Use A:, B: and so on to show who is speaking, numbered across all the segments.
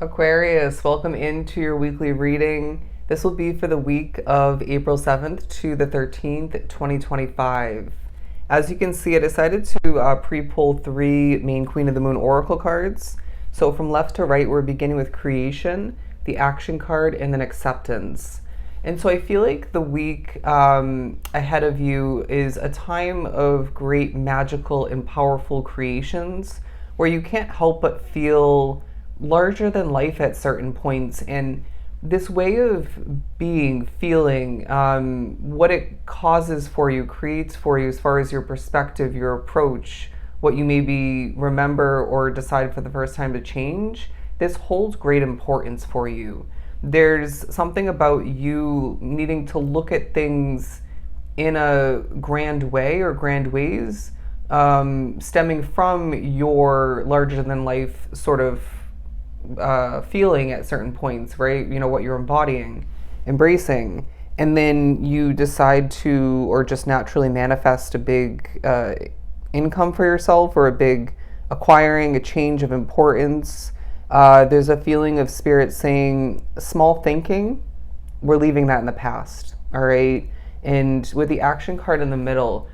A: Aquarius, welcome into your weekly reading. This will be for the week of April 7th to the 13th, 2025. As you can see, I decided to pre-pull three main Queen of the Moon Oracle cards. So from left to right, we're beginning with creation, the action card, and then acceptance. And so I feel like the week ahead of you is a time of great magical and powerful creations where you can't help but feel larger than life at certain points. And this way of being, feeling, what it causes for you, creates for you as far as your perspective, your approach, what you maybe remember or decide for the first time to change, this holds great importance for you. There's something about you needing to look at things in a grand way or grand ways, stemming from your larger than life sort of feeling at certain points, right? You know, what you're embodying, embracing. And then you decide to, or just naturally manifest a big income for yourself or a big acquiring, a change of importance. There's a feeling of spirit saying small thinking, we're leaving that in the past, all right? And with the action card in the middle,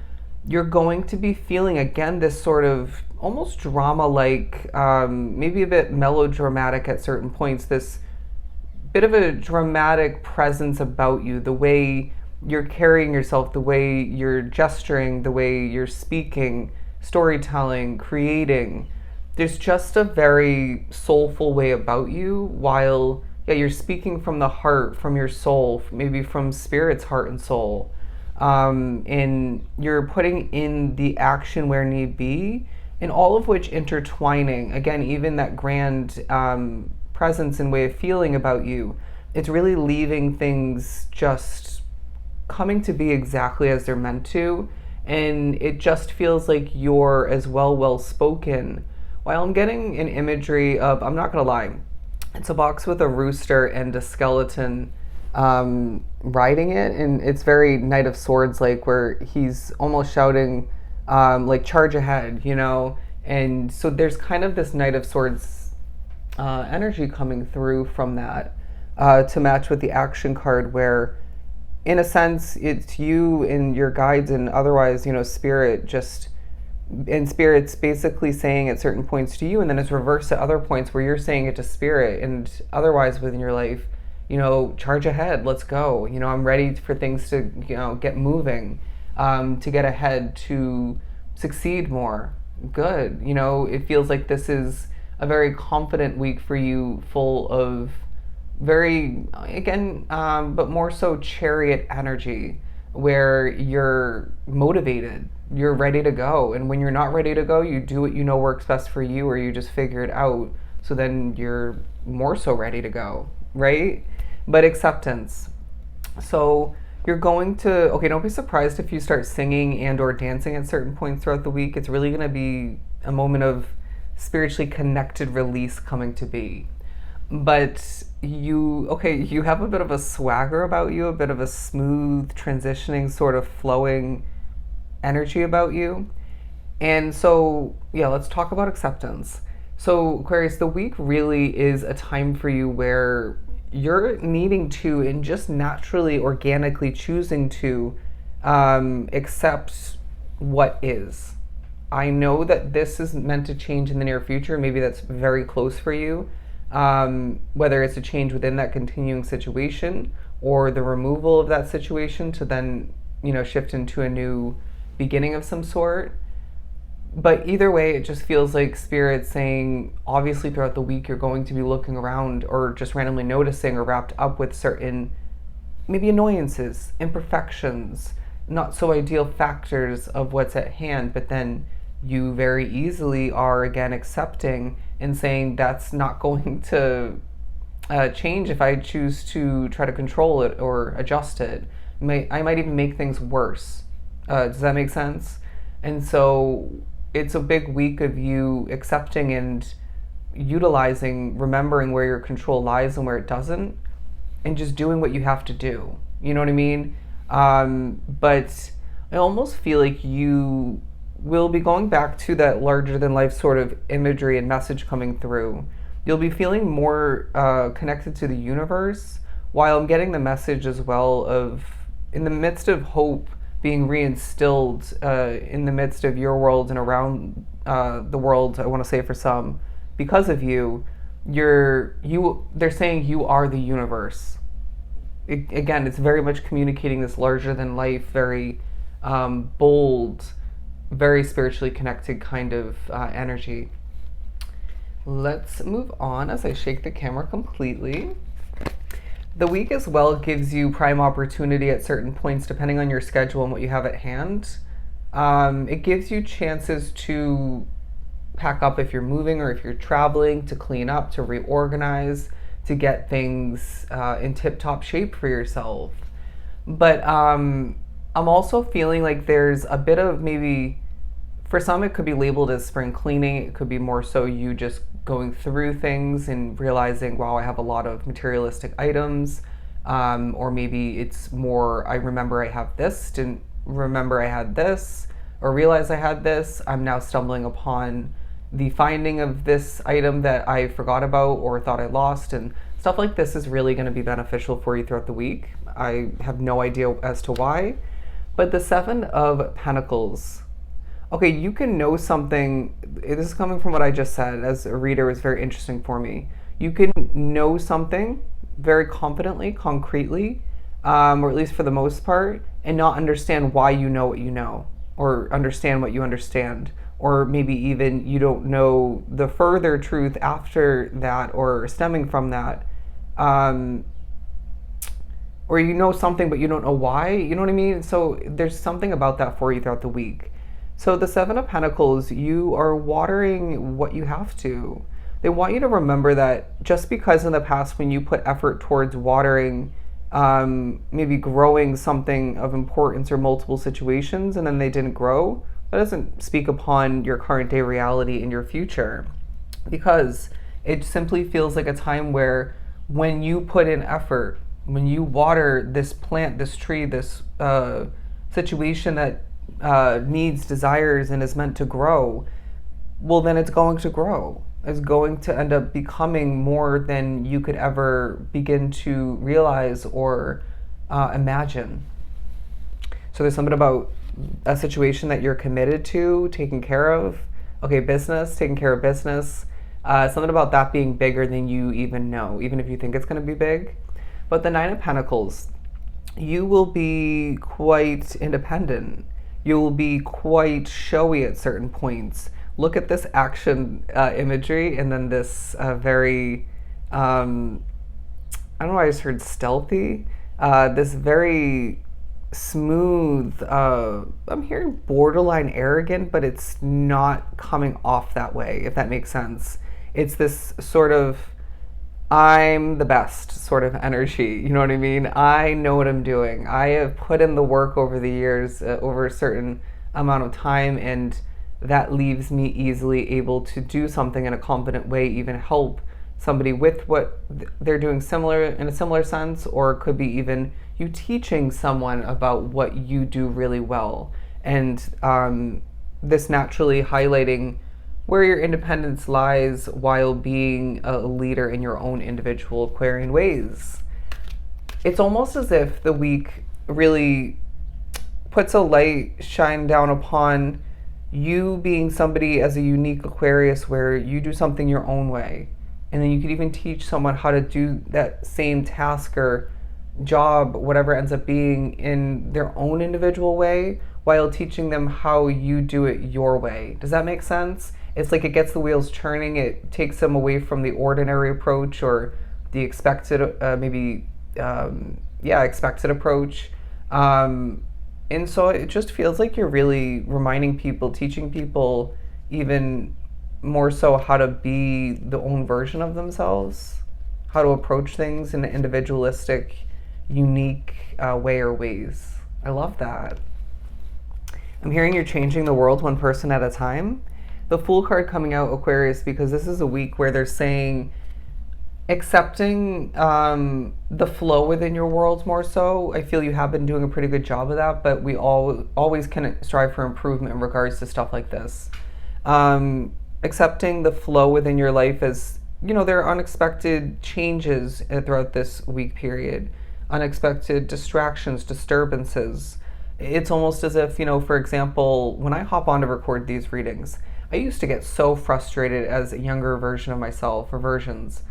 A: you're going to be feeling again this sort of almost drama-like, maybe a bit melodramatic at certain points, this bit of a dramatic presence about you, the way you're carrying yourself, the way you're gesturing, the way you're speaking, storytelling, creating. There's just a very soulful way about you while, yeah, you're speaking from the heart, from your soul, maybe from spirit's heart and soul. And you're putting in the action where need be, and all of which intertwining. Again, even that grand presence and way of feeling about you, it's really leaving things just coming to be exactly as they're meant to. And it just feels like you're as well spoken. While I'm getting an imagery of, I'm not gonna lie, it's a box with a rooster and a skeleton riding it, and it's very Knight of Swords like, where he's almost shouting like charge ahead, you know. And so there's kind of this Knight of Swords energy coming through from that to match with the action card, where in a sense it's you and your guides and otherwise, you know, spirit just, and spirit's basically saying at certain points to you, and then it's reversed at other points where you're saying it to spirit and otherwise within your life, you know, charge ahead, let's go, you know, I'm ready for things to, you know, get moving, to get ahead, to succeed more. Good. You know, it feels like this is a very confident week for you, full of very, again, but more so chariot energy, where you're motivated, you're ready to go. And when you're not ready to go, you do what you know works best for you, or you just figure it out. So then you're more so ready to go, right? But acceptance. So you're going to, okay, don't be surprised if you start singing and or dancing at certain points throughout the week. It's really going to be a moment of spiritually connected release coming to be. But you have a bit of a swagger about you, a bit of a smooth transitioning sort of flowing energy about you. And so, yeah, let's talk about acceptance. So Aquarius, the week really is a time for you where you're needing to, and just naturally, organically choosing to accept what is. I know that this is meant to change in the near future. Maybe that's very close for you. Whether it's a change within that continuing situation or the removal of that situation to then, you know, shift into a new beginning of some sort. But either way, it just feels like spirit saying, obviously throughout the week, you're going to be looking around or just randomly noticing or wrapped up with certain maybe annoyances, imperfections, not so ideal factors of what's at hand, but then you very easily are again accepting and saying that's not going to change if I choose to try to control it or adjust it. I might even make things worse. Does that make sense? And so it's a big week of you accepting and utilizing, remembering where your control lies and where it doesn't, and just doing what you have to do. You know what I mean? But I almost feel like you will be going back to that larger than life sort of imagery and message coming through. You'll be feeling more connected to the universe, while I'm getting the message as well of, in the midst of hope being reinstilled in the midst of your world and around the world, I want to say for some, because of you, they're saying you are the universe. Again, it's very much communicating this larger than life, very bold, very spiritually connected kind of energy. Let's move on as I shake the camera completely. The week as well gives you prime opportunity at certain points, depending on your schedule and what you have at hand. It gives you chances to pack up if you're moving or if you're traveling, to clean up, to reorganize, to get things in tip-top shape for yourself. But I'm also feeling like there's a bit of, maybe for some it could be labeled as spring cleaning. It could be more so you just going through things and realizing, wow, I have a lot of materialistic items. Or maybe it's more, I remember I have this, didn't remember I had this, or realize I had this. I'm now stumbling upon the finding of this item that I forgot about or thought I lost, and stuff like this is really going to be beneficial for you throughout the week. I have no idea as to why, but the Seven of Pentacles. Okay, you can know something. This is coming from what I just said as a reader, is very interesting for me. You can know something very confidently, concretely, or at least for the most part, and not understand why you know what you know, or understand what you understand, or maybe even you don't know the further truth after that or stemming from that. Or you know something but you don't know why, you know what I mean? So there's something about that for you throughout the week. So the Seven of Pentacles, you are watering what you have to. They want you to remember that just because in the past when you put effort towards watering, maybe growing something of importance or multiple situations and then they didn't grow, that doesn't speak upon your current day reality in your future. Because it simply feels like a time where when you put in effort, when you water this plant, this tree, this situation that needs, desires, and is meant to grow, well, then it's going to grow. It's going to end up becoming more than you could ever begin to realize or imagine. So there's something about a situation that you're committed to, taking care of. Okay, business, taking care of business. Something about that being bigger than you even know, even if you think it's going to be big. But the Nine of Pentacles, you will be quite independent. You will be quite showy at certain points. Look at this action imagery, and then this very, I don't know why I just heard stealthy. This very smooth, I'm hearing borderline arrogant, but it's not coming off that way, if that makes sense. It's this sort of, I'm the best sort of energy, you know what I mean? I know what I'm doing. I have put in the work over the years, over a certain amount of time, and that leaves me easily able to do something in a competent way, even help somebody with what they're doing similar, in a similar sense, or it could be even you teaching someone about what you do really well. And this naturally highlighting where your independence lies while being a leader in your own individual Aquarian ways. It's almost as if the week really puts a light shine down upon you being somebody as a unique Aquarius where you do something your own way. And then you could even teach someone how to do that same task or job, whatever it ends up being, in their own individual way, while teaching them how you do it your way. Does that make sense? It's like it gets the wheels turning. It takes them away from the ordinary approach or the expected, expected approach. And so it just feels like you're really reminding people, teaching people even more so how to be the own version of themselves, how to approach things in an individualistic, unique way or ways. I love that. I'm hearing you're changing the world one person at a time. The Fool card coming out, Aquarius, because this is a week where they're saying accepting the flow within your world more so. I feel you have been doing a pretty good job of that, but we always can strive for improvement in regards to stuff like this. Accepting the flow within your life as there are unexpected changes throughout this week period, unexpected distractions, disturbances. It's almost as if, for example, when I hop on to record these readings, I used to get so frustrated as a younger version of myself, or versions.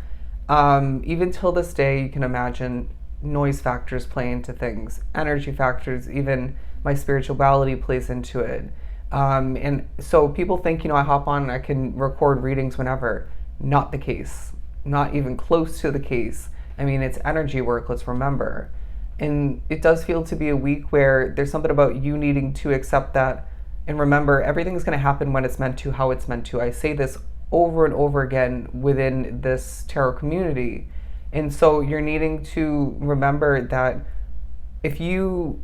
A: Even till this day, you can imagine noise factors play into things, energy factors, even my spirituality plays into it. And so people think, I hop on and I can record readings whenever. Not the case. Not even close to the case. I mean, it's energy work, let's remember. And it does feel to be a week where there's something about you needing to accept that and remember everything's going to happen when it's meant to, how it's meant to. I say this over and over again within this tarot community. And so you're needing to remember that if you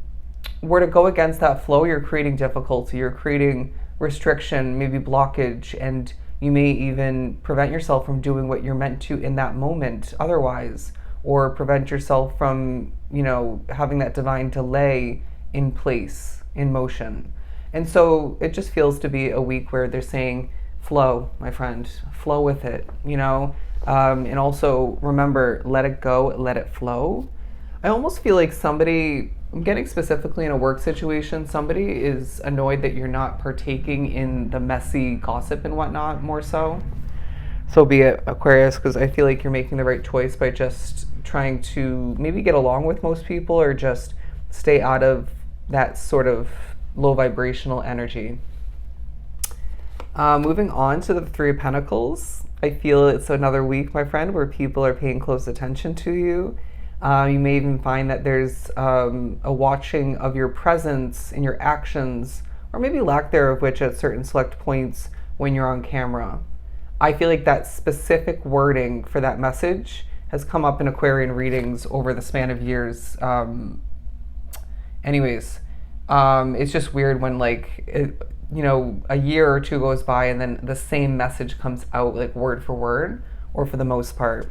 A: were to go against that flow, you're creating difficulty, you're creating restriction, maybe blockage, and you may even prevent yourself from doing what you're meant to in that moment otherwise, or prevent yourself from, having that divine delay in place, in motion. And so it just feels to be a week where they're saying, flow, my friend, flow with it, and also remember, let it go, let it flow. I almost feel like I'm getting specifically in a work situation, somebody is annoyed that you're not partaking in the messy gossip and whatnot more so. So be it, Aquarius, because I feel like you're making the right choice by just trying to maybe get along with most people or just stay out of that sort of low vibrational energy. Moving on to the Three of Pentacles, I feel it's another week, my friend, where people are paying close attention to you. You may even find that there's a watching of your presence and your actions, or maybe lack thereof, which at certain select points when you're on camera. I feel like that specific wording for that message has come up in Aquarian readings over the span of years. It's just weird when a year or two goes by and then the same message comes out like word for word, or for the most part.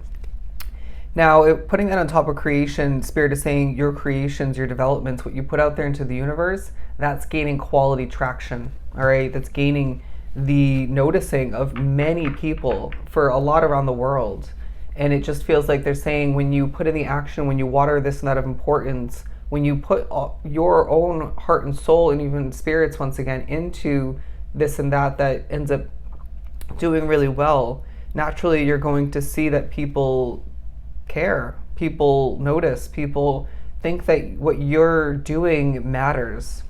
A: Now, putting that on top of creation, Spirit is saying your creations, your developments, what you put out there into the universe, that's gaining quality traction, all right? That's gaining the noticing of many people for a lot around the world. And it just feels like they're saying when you put in the action, when you water this and that of importance, when you put your own heart and soul and even spirits, once again, into this and that ends up doing really well, naturally you're going to see that people care, people notice, people think that what you're doing matters.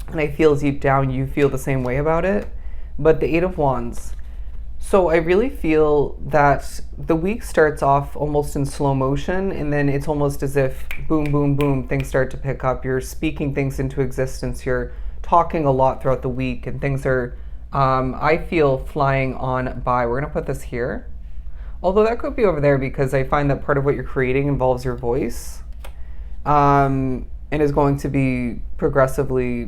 A: And I feel deep down you feel the same way about it. But the Eight of Wands. So I really feel that the week starts off almost in slow motion, and then it's almost as if boom, boom, boom, things start to pick up. You're speaking things into existence. You're talking a lot throughout the week, and things are, I feel, flying on by. We're going to put this here. Although that could be over there because I find that part of what you're creating involves your voice, and is going to be progressively,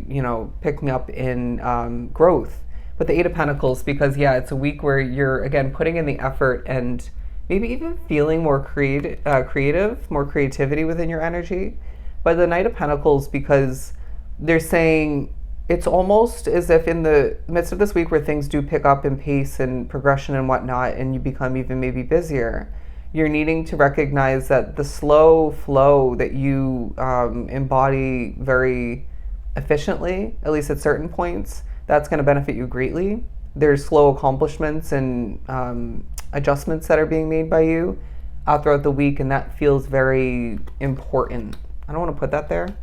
A: picking up in growth. But the Eight of Pentacles, because it's a week where you're, again, putting in the effort and maybe even feeling more creative, more creativity within your energy. But the Knight of Pentacles, because they're saying it's almost as if in the midst of this week where things do pick up in pace and progression and whatnot, and you become even maybe busier, you're needing to recognize that the slow flow that you embody very efficiently, at least at certain points, that's going to benefit you greatly. There's slow accomplishments and adjustments that are being made by you throughout the week, and that feels very important. I don't want to put that there.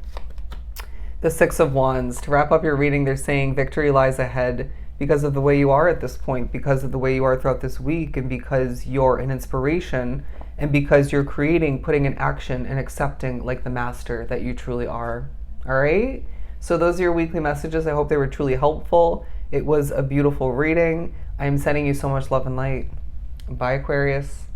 A: The Six of Wands. To wrap up your reading, they're saying victory lies ahead because of the way you are at this point, because of the way you are throughout this week, and because you're an inspiration, and because you're creating, putting in action, and accepting like the master that you truly are. All right? So those are your weekly messages. I hope they were truly helpful. It was a beautiful reading. I am sending you so much love and light. Bye, Aquarius.